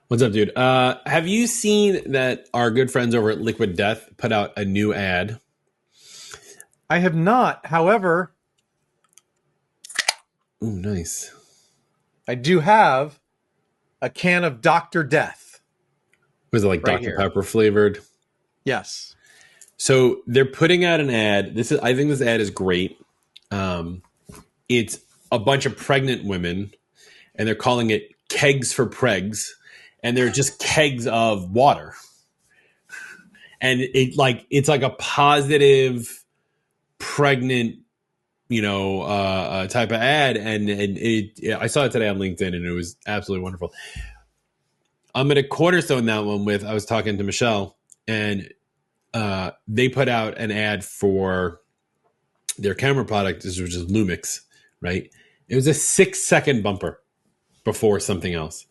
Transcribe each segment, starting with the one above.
What's up, dude? Have you seen that our good friends over at Liquid Death put out a new ad? I have not. However, Ooh, nice. I do have a can of Dr. Death. Was it like Right Dr. here. Pepper flavored? Yes. So they're putting out an ad. I think this ad is great. It's a bunch of pregnant women, and they're calling it kegs for pregs, and they're just kegs of water. And it's like a positive pregnant, type of ad. And I saw it today on LinkedIn, and it was absolutely wonderful. I'm going to cornerstone that one with, I was talking to Michelle, and they put out an ad for their camera product, which is Lumix, right? It was a 6-second bumper before something else.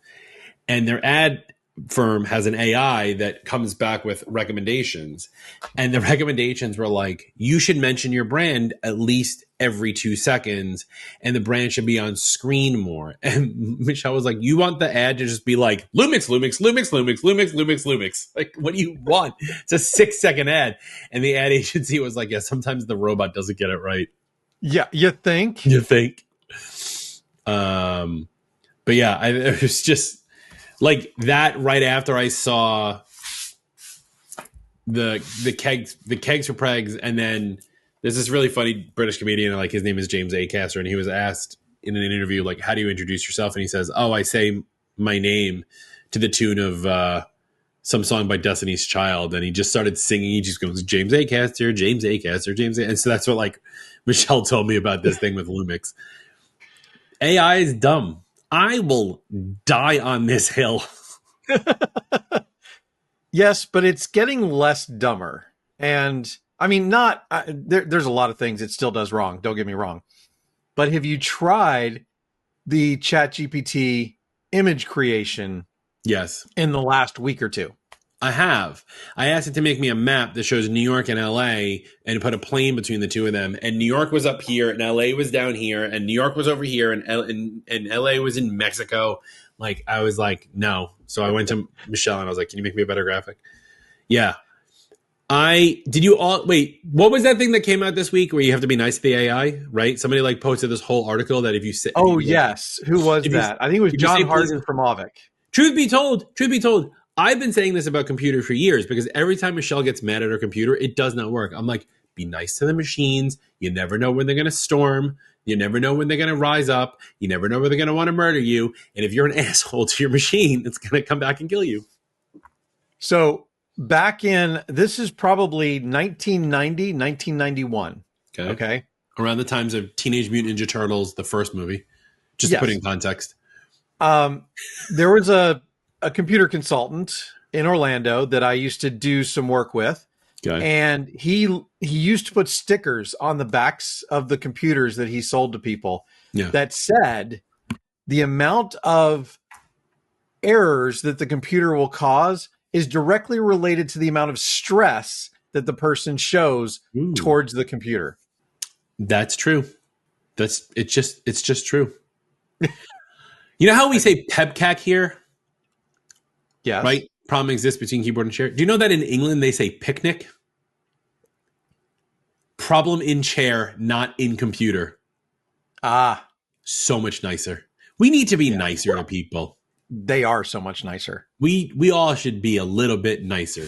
And their ad firm has an AI that comes back with recommendations. And the recommendations were like, you should mention your brand at least every 2 seconds, and the brand should be on screen more. And Michelle was like, you want the ad to just be like, Lumix, Lumix, Lumix, Lumix, Lumix, Lumix, Lumix. Like, what do you want? It's a 6-second ad. And the ad agency was like, yeah, sometimes the robot doesn't get it right. Yeah, you think? You think? But yeah, it was just like that right after I saw the kegs for pregs, and then there's this really funny British comedian, like his name is James Acaster, and he was asked in an interview, like, how do you introduce yourself? And he says, oh, I say my name to the tune of some song by Destiny's Child. And he just started singing. He just goes, James Acaster, James Acaster, James. And so that's what like Michelle told me about this thing with Lumix. AI is dumb. I will die on this hill. Yes, but it's getting less dumber. And I mean, there's a lot of things it still does wrong. Don't get me wrong. But have you tried the ChatGPT image creation? Yes. In the last week or two? I have. I asked it to make me a map that shows New York and LA and put a plane between the two of them. And New York was up here and LA was down here and New York was over here and LA was in Mexico. Like, I was like, no. So I went to Michelle and I was like, can you make me a better graphic? Yeah. Wait, what was that thing that came out this week where you have to be nice to the AI, right? Somebody like posted this whole article that if you say, yes. Who was that? I think it was John Harden from Auvik. Truth be told, I've been saying this about computers for years because every time Michelle gets mad at her computer, it does not work. I'm like, be nice to the machines. You never know when they're going to storm. You never know when they're going to rise up. You never know when they're going to want to murder you. And if you're an asshole to your machine, it's going to come back and kill you. So this is probably 1990, 1991. Okay. Around the times of Teenage Mutant Ninja Turtles, the first movie, just to put it in context. There was a computer consultant in Orlando that I used to do some work with. Okay. And he used to put stickers on the backs of the computers that he sold to people that said the amount of errors that the computer will cause is directly related to the amount of stress that the person shows towards the computer. That's true. It's just true. You know how we say pebcac here? Yes. Right? Problem exists between keyboard and chair. Do you know that in England they say picnic? Problem in chair, not in computer. So much nicer. We need to be nicer to people. They are so much nicer. We all should be a little bit nicer.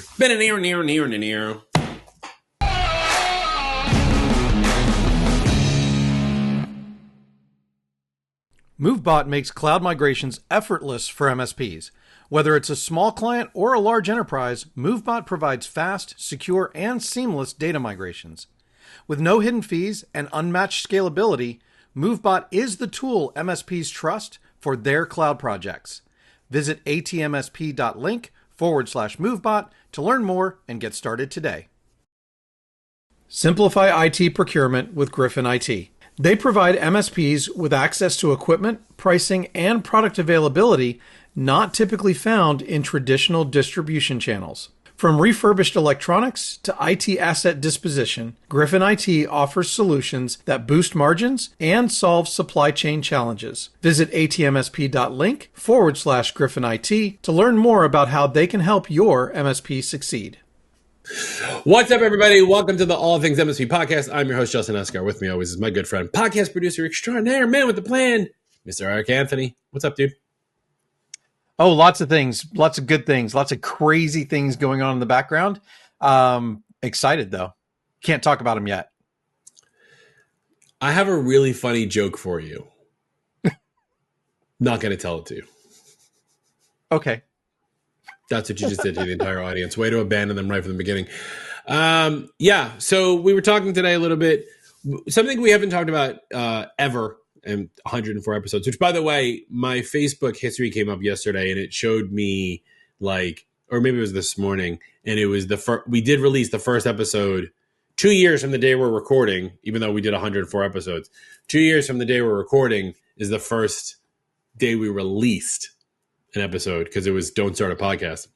MoveBot makes cloud migrations effortless for MSPs. Whether it's a small client or a large enterprise, MoveBot provides fast, secure, and seamless data migrations. With no hidden fees and unmatched scalability, MoveBot is the tool MSPs trust for their cloud projects. Visit atmsp.link/MoveBot to learn more and get started today. Simplify IT procurement with Griffin IT. They provide MSPs with access to equipment, pricing, and product availability not typically found in traditional distribution channels. From refurbished electronics to IT asset disposition, Griffin IT offers solutions that boost margins and solve supply chain challenges. Visit atmsp.link/Griffin IT to learn more about how they can help your MSP succeed. What's up, everybody? Welcome to the All Things MSP podcast. I'm your host, Justin Esgar. With me always is my good friend, podcast producer extraordinaire, man with the plan, Mr. Eric Anthony. What's up, dude? Oh, lots of things, lots of good things, lots of crazy things going on in the background. Excited, though. Can't talk about them yet. I have a really funny joke for you. Not going to tell it to you. Okay. That's what you just did to the entire audience. Way to abandon them right from the beginning. Yeah, so we were talking today a little bit. Something we haven't talked about ever in 104 episodes, which, by the way, my Facebook history came up yesterday, and it showed me, like, or maybe it was this morning, and it was we did release the first episode 2 years from the day we're recording, even though we did 104 episodes. 2 years from the day we're recording is the first day we released an episode, because it was Don't Start a Podcast.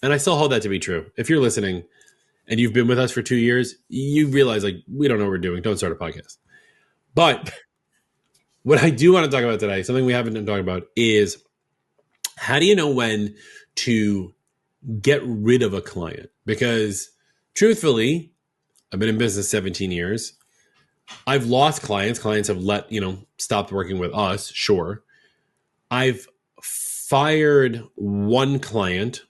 And I still hold that to be true. If you're listening and you've been with us for 2 years, you realize, like, we don't know what we're doing. Don't start a podcast. But what I do want to talk about today, something we haven't been talking about, is how do you know when to get rid of a client? Because truthfully, I've been in business 17 years. I've lost clients. Clients have stopped working with us. Sure. I've fired one client,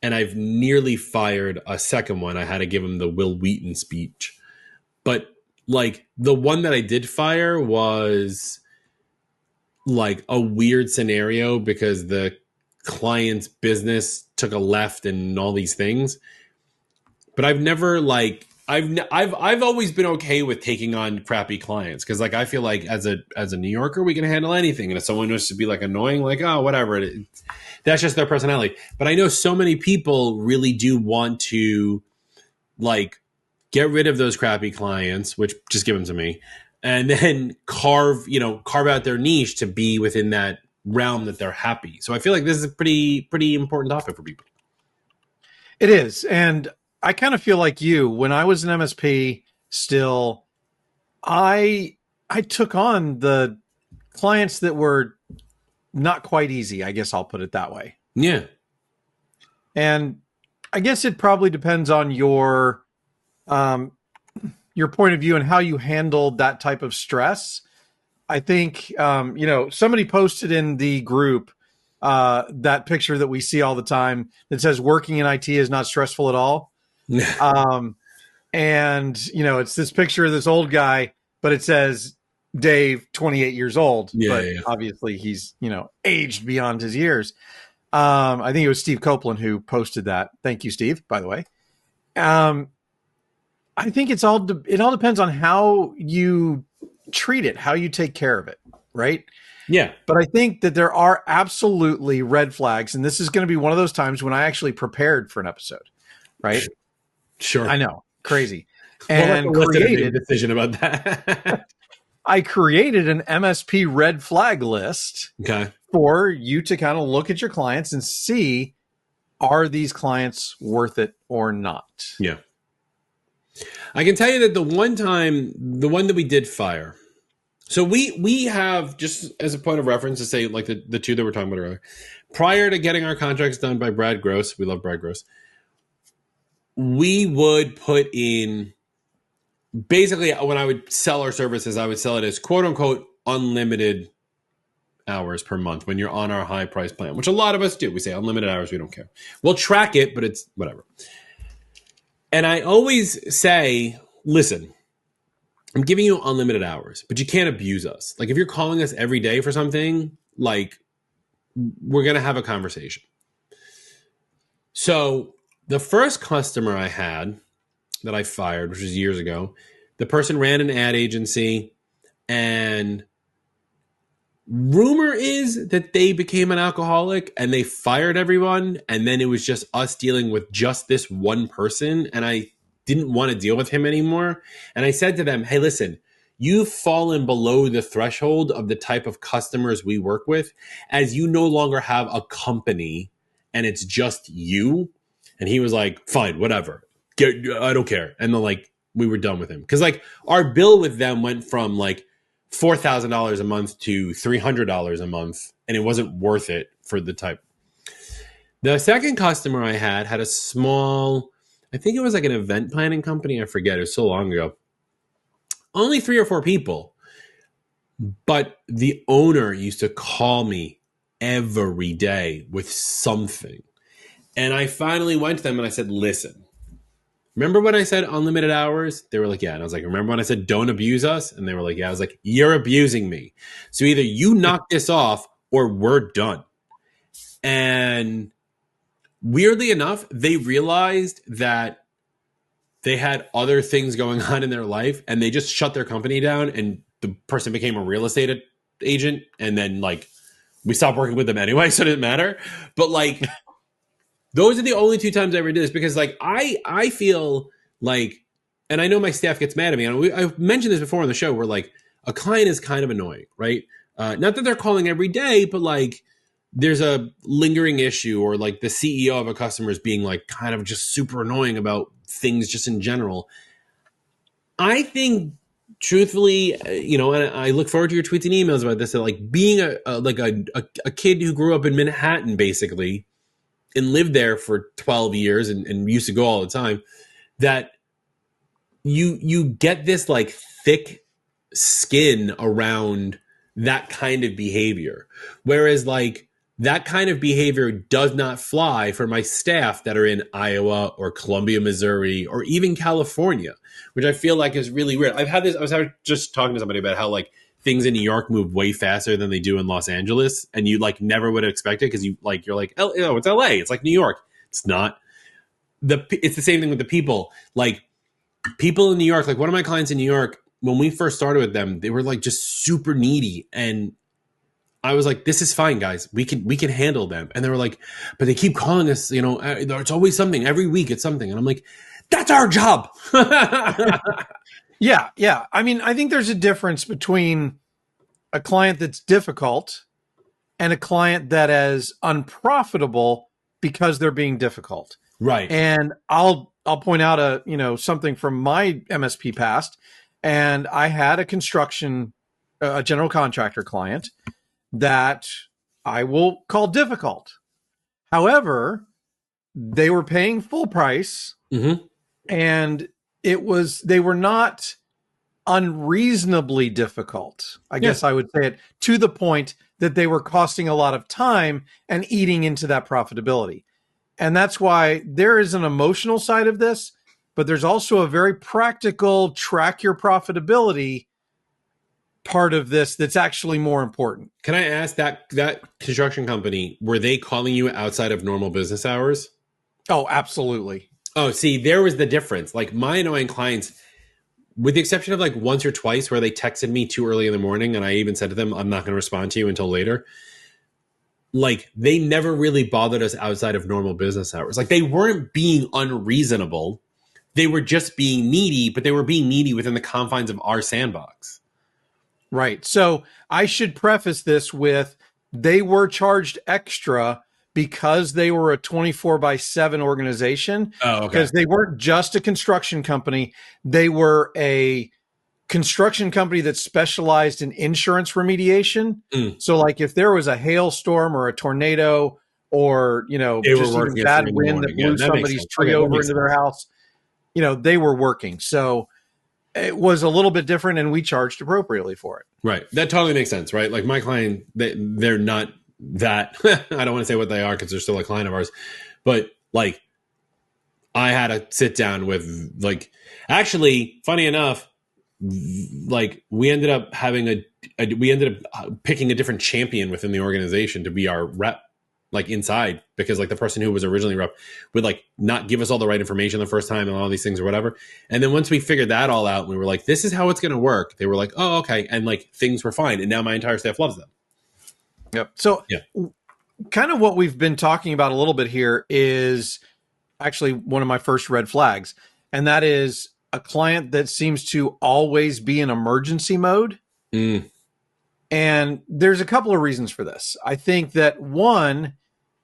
and I've nearly fired a second one. I had to give him the Will Wheaton speech. But like, the one that I did fire was like a weird scenario because the client's business took a left and all these things. But I've never I've always been okay with taking on crappy clients, because like I feel like as a New Yorker, we can handle anything, and if someone wants to be like annoying, like, oh, whatever, that's just their personality. But I know so many people really do want to like get rid of those crappy clients, which just give them to me, and then carve out their niche to be within that realm that they're happy. So I feel like this is a pretty important topic for people. It is, and I kind of feel like you. When I was an MSP still, I took on the clients that were not quite easy. I guess I'll put it that way. Yeah. And I guess it probably depends on your point of view and how you handled that type of stress. I think, somebody posted in the group that picture that we see all the time that says working in IT is not stressful at all. And it's this picture of this old guy, but it says Dave, 28 years old, but obviously he's, aged beyond his years. I think it was Steve Copeland who posted that. Thank you, Steve, by the way. I think it all depends on how you treat it, how you take care of it. Right. Yeah. But I think that there are absolutely red flags. And this is going to be one of those times when I actually prepared for an episode. Right. Sure. I know. Crazy. And created a decision about that. I created an MSP red flag list for you to kind of look at your clients and see, are these clients worth it or not? Yeah. I can tell you that the one that we did fire. So we have, just as a point of reference to say, like the two that we're talking about earlier, prior to getting our contracts done by Brad Gross, we love Brad Gross, we would put in, basically when I would sell our services, I would sell it as quote unquote unlimited hours per month when you're on our high price plan, which a lot of us do. We say unlimited hours, we don't care. We'll track it, but it's whatever. And I always say, listen, I'm giving you unlimited hours, but you can't abuse us. Like, if you're calling us every day for something, like, we're going to have a conversation. So the first customer I had that I fired, which was years ago, the person ran an ad agency, and rumor is that they became an alcoholic and they fired everyone. And then it was just us dealing with just this one person. And I didn't want to deal with him anymore. And I said to them, hey, listen, you've fallen below the threshold of the type of customers we work with, as you no longer have a company and it's just you. And he was like, fine, whatever. I don't care. And then like, we were done with him. Cause like our bill with them went from like $4,000 a month to $300 a month. And it wasn't worth it for the type. The second customer I had a small, I think it was like an event planning company. I forget. It was so long ago. Only 3 or 4 people. But the owner used to call me every day with something. And I finally went to them and I said, listen, remember when I said unlimited hours? They were like, yeah. And I was like, remember when I said don't abuse us? And they were like, yeah. I was like, you're abusing me. So either you knock this off or we're done. And weirdly enough, they realized that they had other things going on in their life and they just shut their company down and the person became a real estate agent. And then like we stopped working with them anyway. So it didn't matter. But like, those are the only 2 times I ever did this because like I feel like, and I know my staff gets mad at me. And I've mentioned this before on the show where like a client is kind of annoying, right? Not that they're calling every day, but like there's a lingering issue or like the CEO of a customer is being like kind of just super annoying about things just in general. I think truthfully, and I look forward to your tweets and emails about this, that like being a kid who grew up in Manhattan basically and lived there for 12 years and used to go all the time, that you get this like thick skin around that kind of behavior. Whereas like that kind of behavior does not fly for my staff that are in Iowa or Columbia, Missouri, or even California, which I feel like is really weird. I was just talking to somebody about how like things in New York move way faster than they do in Los Angeles. And you like never would have expected because you're like, oh, it's LA. It's like New York. It's not. It's the same thing with the people. Like people in New York, like one of my clients in New York, when we first started with them, they were like just super needy. And I was like, this is fine, guys. We can handle them. And they were like, but they keep calling us, it's always something. Every week it's something. And I'm like, that's our job. Yeah. I mean, I think there's a difference between a client that's difficult and a client that is unprofitable because they're being difficult. Right. And I'll point out something from my MSP past. And I had a general contractor client that I will call difficult. However, they were paying full price, and they were not unreasonably difficult. I guess I would say it, to the point that they were costing a lot of time and eating into that profitability. And that's why there is an emotional side of this, but there's also a very practical track your profitability part of this that's actually more important. Can I ask that construction company, were they calling you outside of normal business hours? Oh, absolutely. Oh, see, there was the difference. Like my annoying clients, with the exception of like once or twice where they texted me too early in the morning and I even said to them, I'm not going to respond to you until later. Like they never really bothered us outside of normal business hours. Like they weren't being unreasonable. They were just being needy, but they were being needy within the confines of our sandbox. Right. So I should preface this with they were charged extra because they were a 24/7 organization. Oh, okay. Because they weren't just a construction company. They were a construction company that specialized in insurance remediation. So like if there was a hailstorm or a tornado or, just even bad wind that blew somebody's tree over into their house, they were working. So it was a little bit different and we charged appropriately for it. Right. That totally makes sense, right? Like my client, they're not that, I don't want to say what they are because they're still a client of ours, but like I had to sit down with like, actually, funny enough, like we ended up picking a different champion within the organization to be our rep, like inside, because like the person who was originally rep would like not give us all the right information the first time and all these things or whatever. And then once we figured that all out, we were like, this is how it's going to work. They were like, oh, okay. And like things were fine. And now my entire staff loves them. Yep. So kind of what we've been talking about a little bit here is actually one of my first red flags. And that is a client that seems to always be in emergency mode. And there's a couple of reasons for this. I think that one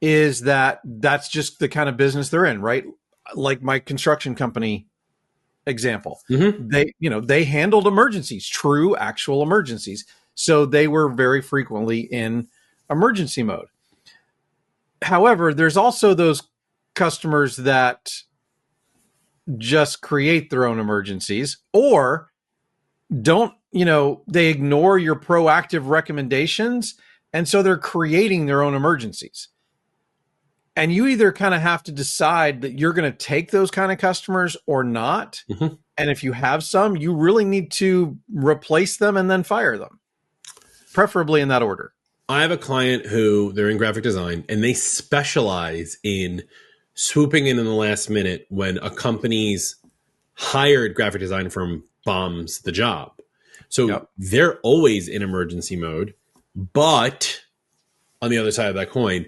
is that that's just the kind of business they're in, right? Like my construction company example. They handled emergencies, true actual emergencies. So they were very frequently in emergency mode. However, there's also those customers that just create their own emergencies, or don't, they ignore your proactive recommendations. And so they're creating their own emergencies. And you either kind of have to decide that you're going to take those kind of customers or not. And if you have some, you really need to replace them and then fire them, preferably in that order. I have a client who they're in graphic design and they specialize in swooping in the last minute when a company's hired graphic design firm bombs the job. So they're always in emergency mode, but on the other side of that coin,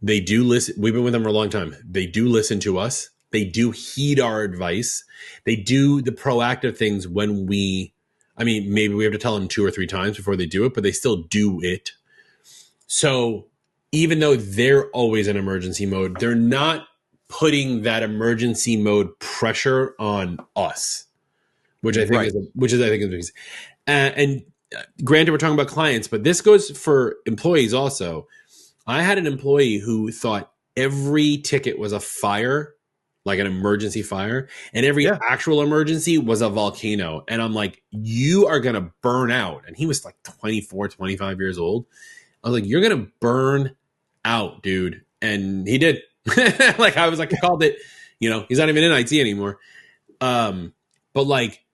they do listen. We've been with them for a long time. They do listen to us. They do heed our advice. They do the proactive things when maybe we have to tell them 2 or 3 times before they do it, but they still do it. So even though they're always in emergency mode, they're not putting that emergency mode pressure on us, which I think is and granted, we're talking about clients, but this goes for employees also. I had an employee who thought every ticket was a fire, like an emergency fire, and every actual emergency was a volcano. And I'm like, you are going to burn out. And he was like 24, 25 years old. I was like, you're going to burn out, dude. And he did. Like, I was like, I called it, he's not even in IT anymore. But like,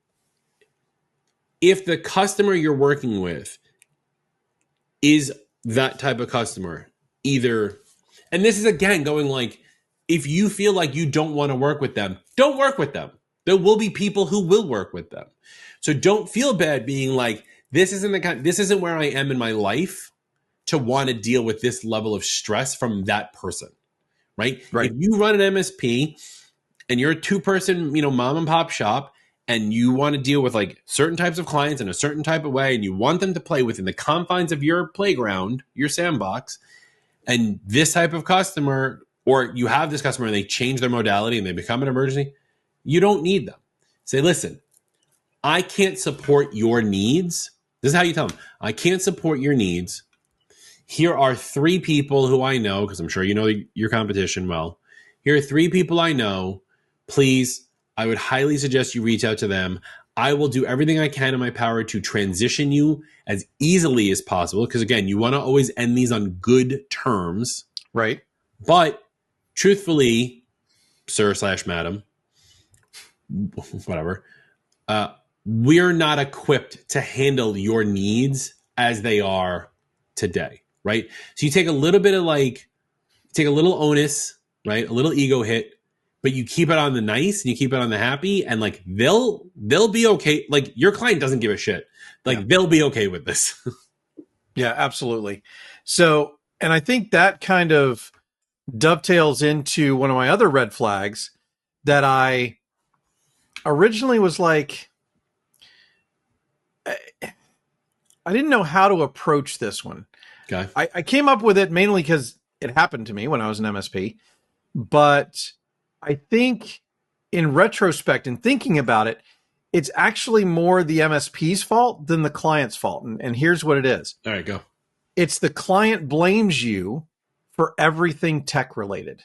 if the customer you're working with is that type of customer, either, and this is again going like, if you feel like you don't want to work with them, don't work with them. There will be people who will work with them. So don't feel bad being like, this isn't where I am in my life to want to deal with this level of stress from that person, right? If you run an MSP and you're a 2-person, mom and pop shop, and you want to deal with like certain types of clients in a certain type of way, and you want them to play within the confines of your playground, your sandbox, and this type of customer, or you have this customer and they change their modality and they become an emergency, you don't need them. Say, listen, I can't support your needs. This is how you tell them. I can't support your needs. Here are 3 people who I know, because I'm sure you know your competition well. Here are 3 people I know. Please, I would highly suggest you reach out to them. I will do everything I can in my power to transition you as easily as possible. Because again, you want to always end these on good terms. Right. But truthfully, sir/madam, whatever, we're not equipped to handle your needs as they are today. Right. So you take a little bit of take a little onus, right? A little ego hit, but you keep it on the nice and you keep it on the happy, and like they'll be okay. Like your client doesn't give a shit. Like they'll be okay with this. Yeah, absolutely. So, and I think that kind of dovetails into one of my other red flags that I originally was like, I didn't know how to approach this one. Okay. I came up with it mainly because it happened to me when I was an MSP, but I think in retrospect and thinking about it, it's actually more the MSP's fault than the client's fault. And here's what it is. All right, go. It's the client blames you for everything tech related.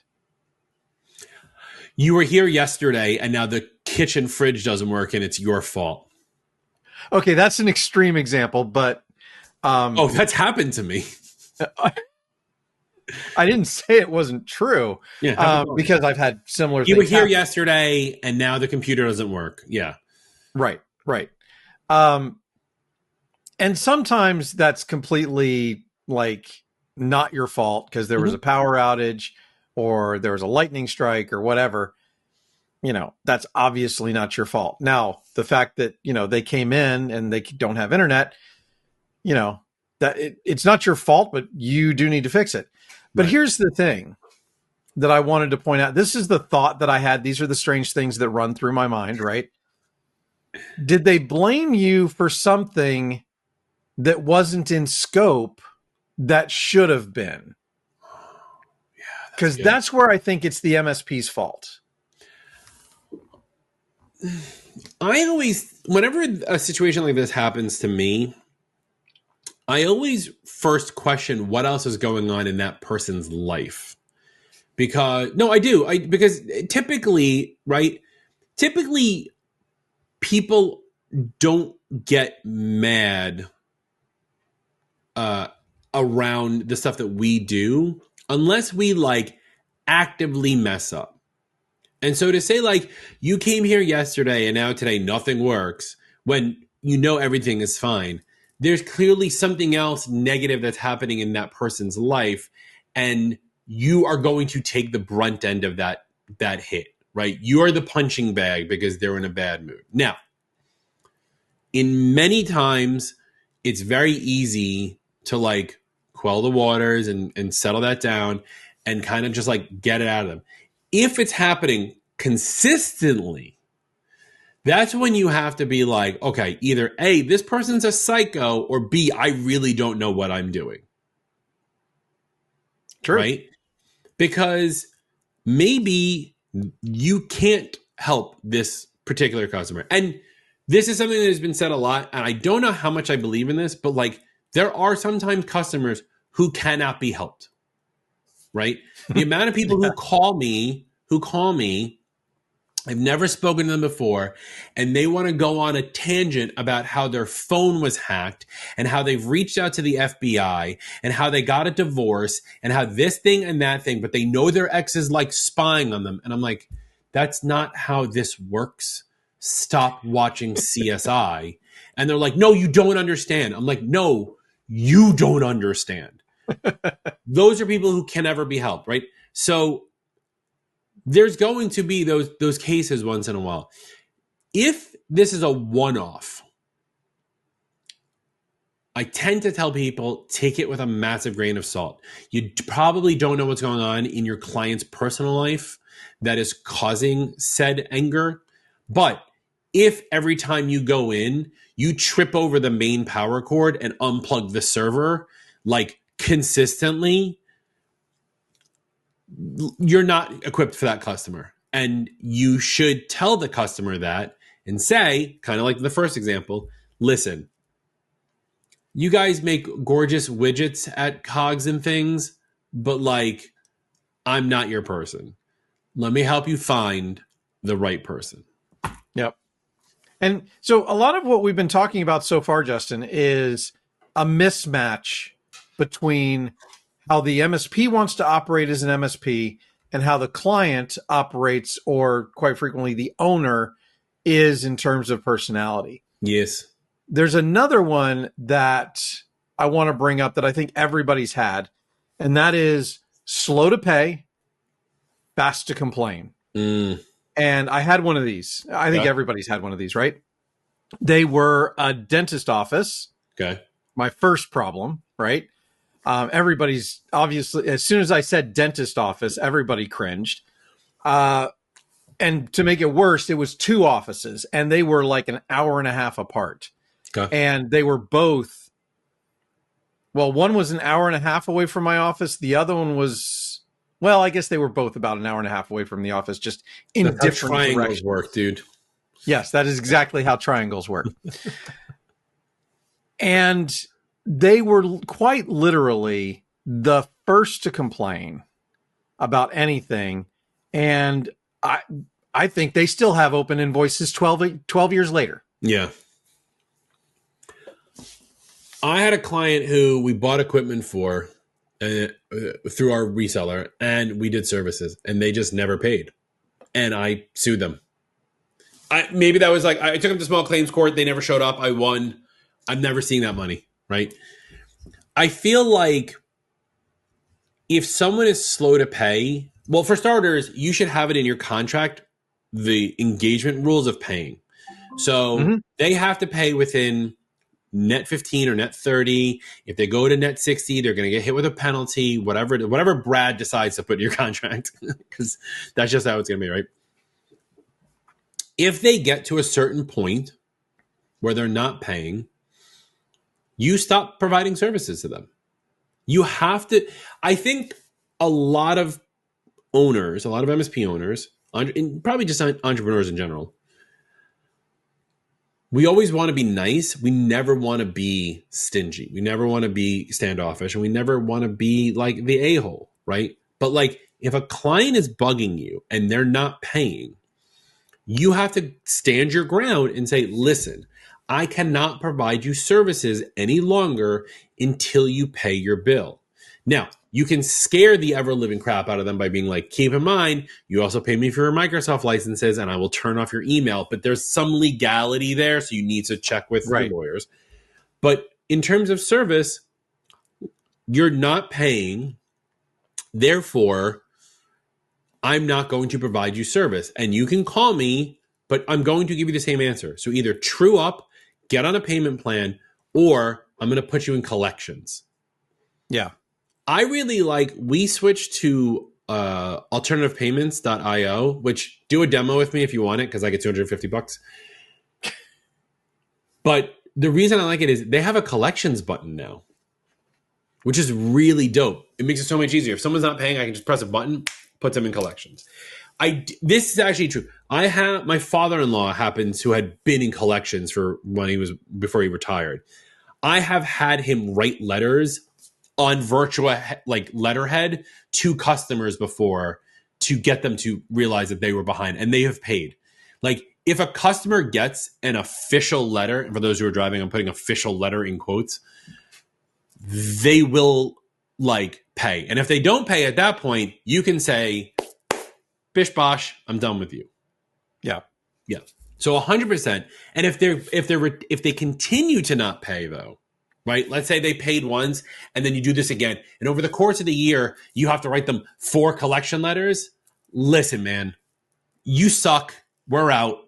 You were here yesterday and now the kitchen fridge doesn't work and it's your fault. Okay, that's an extreme example, but that's happened to me. I didn't say it wasn't true. Yeah, because I've had similar things. You were here yesterday and now the computer doesn't work. Yeah. Right. And sometimes that's completely like not your fault because there was a power outage or there was a lightning strike or whatever. That's obviously not your fault. Now, the fact that, they came in and they don't have internet, that it's not your fault, but you do need to fix it. But here's the thing that I wanted to point out. This is the thought that I had. These are the strange things that run through my mind, right? Did they blame you for something that wasn't in scope that should have been? Because that's where I think it's the MSP's fault. I always, whenever a situation like this happens to me, I always first question what else is going on in that person's life. Because, no, I do. Because typically, right? Typically, people don't get mad around the stuff that we do unless we like actively mess up. And so to say like, you came here yesterday and now today nothing works when you know everything is fine, there's clearly something else negative that's happening in that person's life, and you are going to take the brunt end of that hit, right? You are the punching bag because they're in a bad mood. Now, in many times, it's very easy to like quell the waters and settle that down and kind of just like get it out of them. If it's happening consistently, that's when you have to be like, okay, either A, this person's a psycho, or B, I really don't know what I'm doing. True. Right? Because maybe you can't help this particular customer. And this is something that has been said a lot, and I don't know how much I believe in this, but like there are sometimes customers who cannot be helped, right? The amount of people who call me, I've never spoken to them before, and they want to go on a tangent about how their phone was hacked and how they've reached out to the FBI and how they got a divorce and how this thing and that thing, but they know their ex is like spying on them. And I'm like, that's not how this works. Stop watching CSI. And they're like, no, you don't understand. I'm like, no, you don't understand. Those are people who can never be helped, right? So there's going to be those cases once in a while. If this is a one-off, I tend to tell people, take it with a massive grain of salt. You probably don't know what's going on in your client's personal life that is causing said anger. But if every time you go in, you trip over the main power cord and unplug the server, like consistently, you're not equipped for that customer. And you should tell the customer that and say, kind of like the first example, listen, you guys make gorgeous widgets at Cogs and things, but like, I'm not your person. Let me help you find the right person. Yep. And so a lot of what we've been talking about so far, Justin, is a mismatch between how the MSP wants to operate as an MSP and how the client operates, or quite frequently the owner is, in terms of personality. Yes. There's another one that I want to bring up that I think everybody's had, and that is slow to pay, fast to complain. And I had one of these. I think everybody's had one of these, right? They were a dentist office. Okay. My first problem, right? Everybody's obviously, as soon as I said dentist office, everybody cringed. And to make it worse, it was two offices, and they were like an hour and a half apart. Okay. And they were both, well, one was an hour and a half away from my office. The other one was, well, I guess they were both about an hour and a half away from the office, just in different directions. Work, dude. Yes, that is exactly how triangles work. And they were quite literally the first to complain about anything. And I think they still have open invoices 12 years later. Yeah. I had a client who we bought equipment for through our reseller, and we did services, and they just never paid. And I sued them. Maybe that was like, I took them to small claims court. They never showed up. I won. I'm never seeing that money, right? I feel like if someone is slow to pay, well, for starters, you should have it in your contract, the engagement rules of paying. So they have to pay within net 15 or net 30. If they go to net 60, they're going to get hit with a penalty, whatever Brad decides to put in your contract, because that's just how it's going to be, right? If they get to a certain point where they're not paying, you stop providing services to them. You have to, I think a lot of owners, a lot of MSP owners, and probably just entrepreneurs in general, we always want to be nice. We never want to be stingy. We never want to be standoffish, and we never want to be like the a-hole, right? But like, if a client is bugging you and they're not paying, you have to stand your ground and say, listen, I cannot provide you services any longer until you pay your bill. Now, you can scare the ever-living crap out of them by being like, keep in mind, you also pay me for your Microsoft licenses and I will turn off your email. But there's some legality there, so you need to check with your lawyers. But in terms of service, you're not paying. Therefore, I'm not going to provide you service. And you can call me, but I'm going to give you the same answer. So either true up, get on a payment plan, or I'm going to put you in collections. Yeah. I really like, we switched to alternativepayments.io, which do a demo with me if you want it, because I get $250. But the reason I like it is they have a collections button now, which is really dope. It makes it so much easier. If someone's not paying, I can just press a button, puts them in collections. This is actually true. My father-in-law happens who had been in collections before he retired. I have had him write letters on virtual letterhead to customers before to get them to realize that they were behind, and they have paid. Like, if a customer gets an official letter, and for those who are driving, I'm putting official letter in quotes, they will pay. And if they don't pay at that point, you can say, bish bosh, I'm done with you. Yeah. Yeah. So 100%. And if they continue to not pay though, right? Let's say they paid once and then you do this again. And over the course of the year, you have to write them 4 collection letters. Listen, man, you suck. We're out.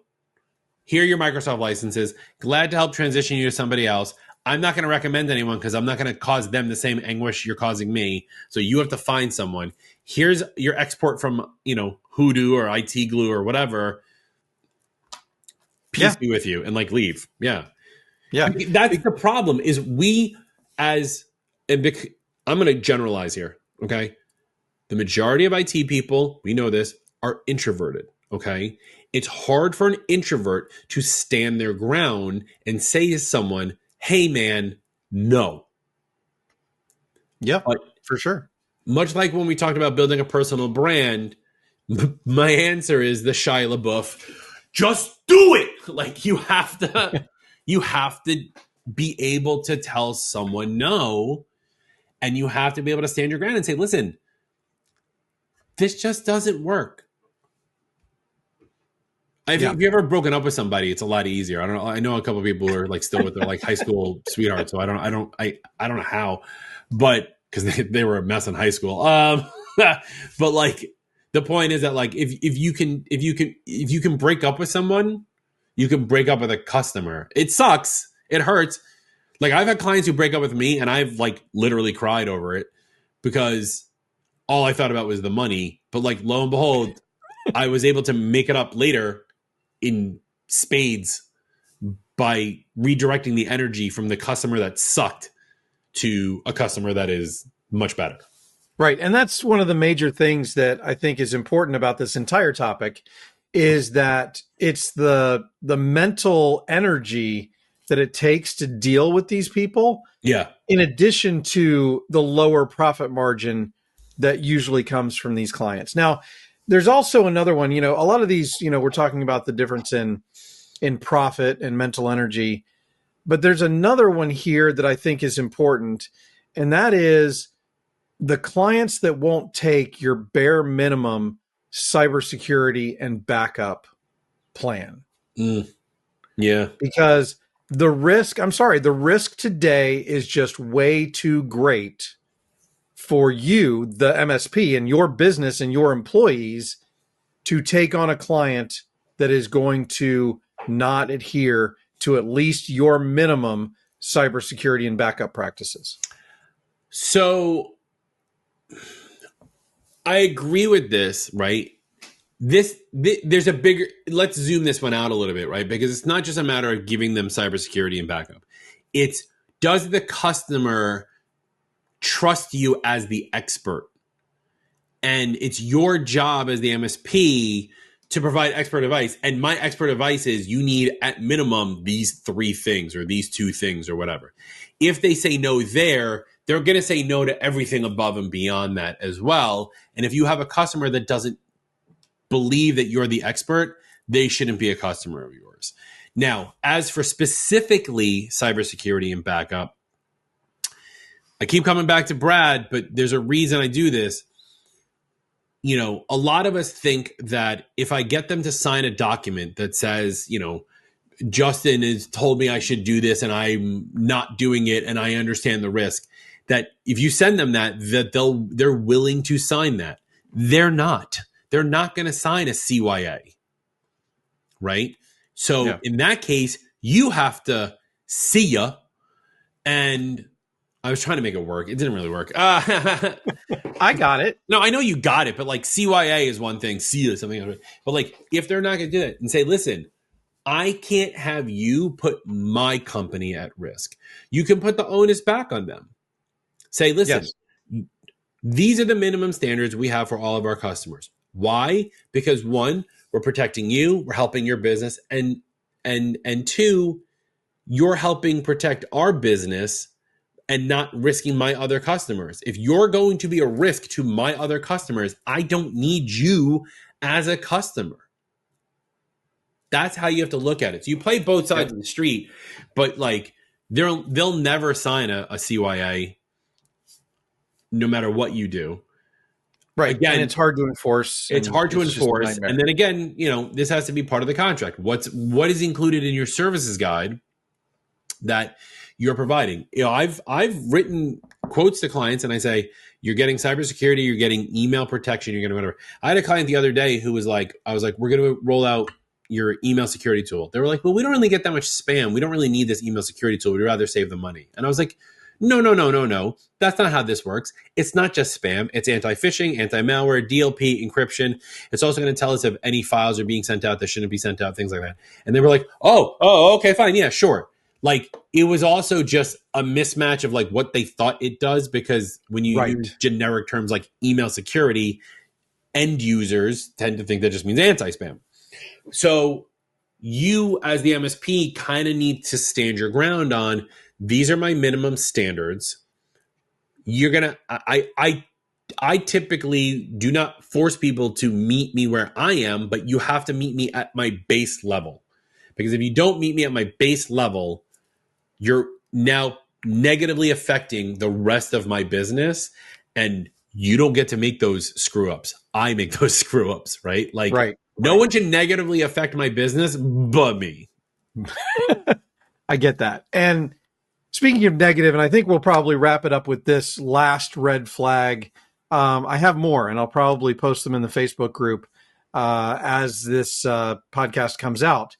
Here are your Microsoft licenses. Glad to help transition you to somebody else. I'm not going to recommend anyone because I'm not going to cause them the same anguish you're causing me. So you have to find someone. Here's your export from, Hoodoo or IT Glue or whatever. Peace be with you, and leave. Yeah. Yeah. That's the problem is I'm going to generalize here. Okay. The majority of IT people, we know this, are introverted. Okay. It's hard for an introvert to stand their ground and say to someone, hey man, no. Yeah, for sure. Much like when we talked about building a personal brand, my answer is the Shia LaBeouf, just do it. You have to be able to tell someone no, and you have to be able to stand your ground and say, listen, this just doesn't work. If you ever broken up with somebody, it's a lot easier. I don't know. I know a couple of people who are still with their high school sweetheart. So I don't know how, but because they were a mess in high school. But the point is that if you can break up with someone, you can break up with a customer. It sucks. It hurts. I've had clients who break up with me and I've literally cried over it because all I thought about was the money. But lo and behold, I was able to make it up later in spades by redirecting the energy from the customer that sucked to a customer that is much better. Right. And that's one of the major things that I think is important about this entire topic is that it's the mental energy that it takes to deal with these people. Yeah. In addition to the lower profit margin that usually comes from these clients. Now, there's also another one, a lot of these, we're talking about the difference in profit and mental energy, but there's another one here that I think is important. And that is the clients that won't take your bare minimum cybersecurity and backup plan. Yeah. Because the risk today is just way too great for you, the MSP, and your business and your employees to take on a client that is going to not adhere to at least your minimum cybersecurity and backup practices. So I agree with this, right? There's a bigger, let's zoom this one out a little bit, right? Because it's not just a matter of giving them cybersecurity and backup. It's, does the customer trust you as the expert? And it's your job as the MSP to provide expert advice. And my expert advice is you need at minimum these 3 things or these 2 things or whatever. If they say no there, they're going to say no to everything above and beyond that as well. And if you have a customer that doesn't believe that you're the expert, they shouldn't be a customer of yours. Now, as for specifically cybersecurity and backup, I keep coming back to Brad, but there's a reason I do this. You know, a lot of us think that if I get them to sign a document that says, you know, Justin has told me I should do this and I'm not doing it and I understand the risk, that if you send them that they're willing to sign that. They're not. They're not going to sign a CYA, right? So in that case, you have to see ya. And I was trying to make it work. It didn't really work. I got it. No, I know you got it, but like CYA is one thing, C is something else. But like, if they're not going to do that and say, listen, I can't have you put my company at risk. You can put the onus back on them. Say, listen, these are the minimum standards we have for all of our customers. Why? Because 1, we're protecting you, we're helping your business, and 2, you're helping protect our business and not risking my other customers. If you're going to be a risk to my other customers, I don't need you as a customer. That's how you have to look at it. So you play both sides of the street, but like they'll never sign a CYA no matter what you do. Right. Again, and it's hard to enforce. It's hard to enforce. And then again, you know, this has to be part of the contract. What is included in your services guide that you're providing? You know, I've written quotes to clients and I say, you're getting cybersecurity, you're getting email protection, you're getting whatever. I had a client the other day who was like, I was like, we're going to roll out your email security tool. They were like, well, we don't really get that much spam. We don't really need this email security tool. We'd rather save the money. And I was like, no. That's not how this works. It's not just spam. It's anti-phishing, anti-malware, DLP, encryption. It's also going to tell us if any files are being sent out that shouldn't be sent out, things like that. And they were like, oh, okay, fine. Yeah, sure. Like, it was also just a mismatch of like what they thought it does, because when you use generic terms like email security, end users tend to think that just means anti-spam. So you as the MSP kind of need to stand your ground on, these are my minimum standards. You're going to, I typically do not force people to meet me where I am, but you have to meet me at my base level. Because if you don't meet me at my base level, you're now negatively affecting the rest of my business, and you don't get to make those screw ups. I make those screw ups, right? Like, no one can negatively affect my business but me. I get that. And speaking of negative, and I think we'll probably wrap it up with this last red flag. I have more, and I'll probably post them in the Facebook group as this podcast comes out.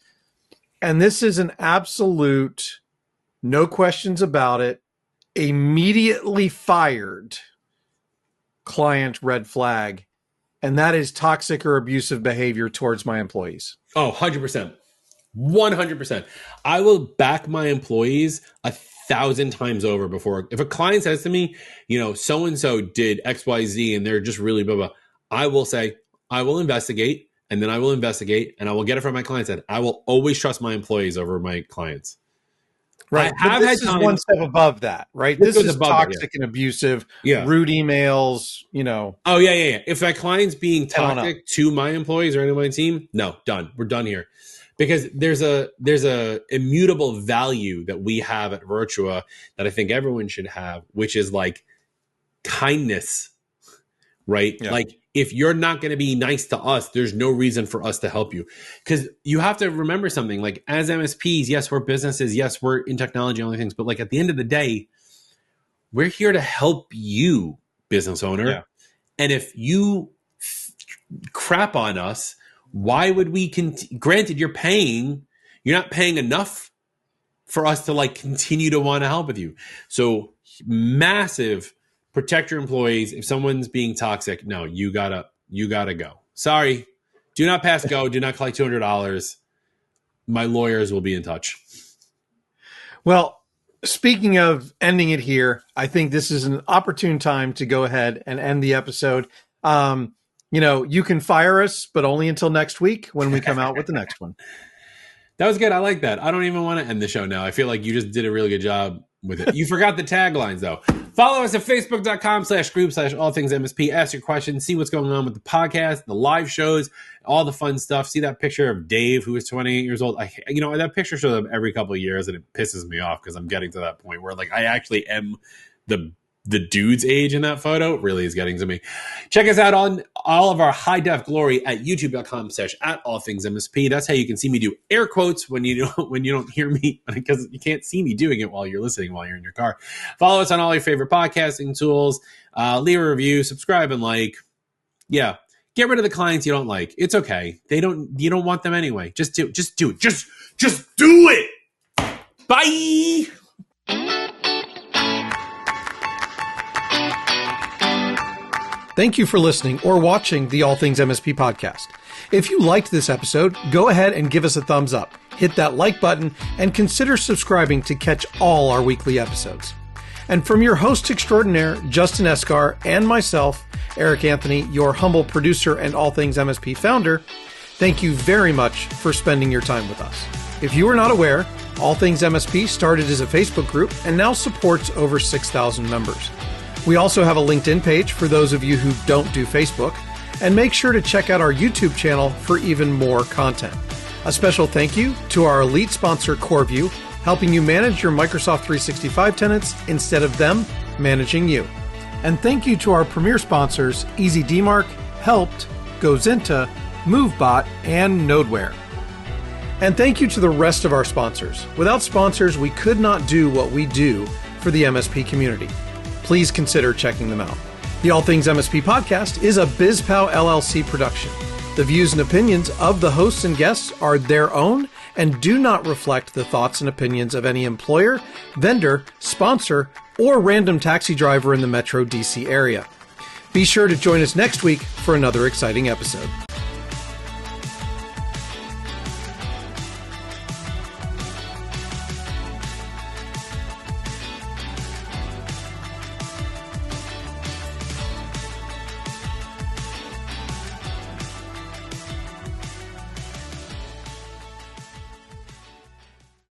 And this is an absolute, no questions about it, immediately fired client red flag. And that is toxic or abusive behavior towards my employees. Oh, 100%. 100%. I will back my employees 1,000 times over before. If a client says to me, you know, so-and-so did XYZ and they're just really blah, blah, I will say, I will investigate, and then I will investigate, and I will get it from my clients. And I will always trust my employees over my clients. Right. But this is one step above that, right? This is toxic and abusive, rude emails, you know. Oh, yeah. If my client's being toxic to my employees or any of my team, no, done. We're done here. Because there's a immutable value that we have at Virtua that I think everyone should have, which is like kindness, right? Yeah. Like, if you're not going to be nice to us, there's no reason for us to help you. Because you have to remember something, like, as MSPs, yes, we're businesses, yes, we're in technology and all these things, but like, at the end of the day, we're here to help you, business owner. Yeah. And if you crap on us, why would we granted, you're not paying enough for us to like continue to want to help with you. So massive, protect your employees. If someone's being toxic, no, you gotta go. Sorry, do not pass go. Do not collect $200. My lawyers will be in touch. Well, speaking of ending it here, I think this is an opportune time to go ahead and end the episode. You can fire us, but only until next week when we come out with the next one. That was good. I like that. I don't even want to end the show now. I feel like you just did a really good job with it. You forgot the taglines, though. Follow us at facebook.com/group/allthingsmsp. Ask your questions. See what's going on with the podcast, the live shows, all the fun stuff. See that picture of Dave, who is 28 years old. That picture shows up every couple of years, and it pisses me off because I'm getting to that point where I actually am the dude's age in that photo. It really is getting to me. Check us out on all of our high def glory at youtube.com/@allthingsmsp. That's how you can see me do air quotes when you don't hear me, because you can't see me doing it while you're listening, while you're in your car. Follow us on all your favorite podcasting tools. Leave a review, subscribe, and like. Yeah. Get rid of the clients you don't like. It's okay. You don't want them anyway. Just do it. Just do it. Bye. Thank you for listening or watching the All Things MSP podcast. If you liked this episode, go ahead and give us a thumbs up, hit that like button, and consider subscribing to catch all our weekly episodes. And from your host extraordinaire, Justin Esgar, and myself, Eric Anthony, your humble producer and All Things MSP founder, thank you very much for spending your time with us. If you are not aware, All Things MSP started as a Facebook group and now supports over 6,000 members. We also have a LinkedIn page for those of you who don't do Facebook, and make sure to check out our YouTube channel for even more content. A special thank you to our elite sponsor, CoreView, helping you manage your Microsoft 365 tenants instead of them managing you. And thank you to our premier sponsors, EasyDmark, Helped, GoZinta, MoveBot, and Nodeware. And thank you to the rest of our sponsors. Without sponsors, we could not do what we do for the MSP community. Please consider checking them out. The All Things MSP podcast is a BizPow LLC production. The views and opinions of the hosts and guests are their own and do not reflect the thoughts and opinions of any employer, vendor, sponsor, or random taxi driver in the Metro DC area. Be sure to join us next week for another exciting episode.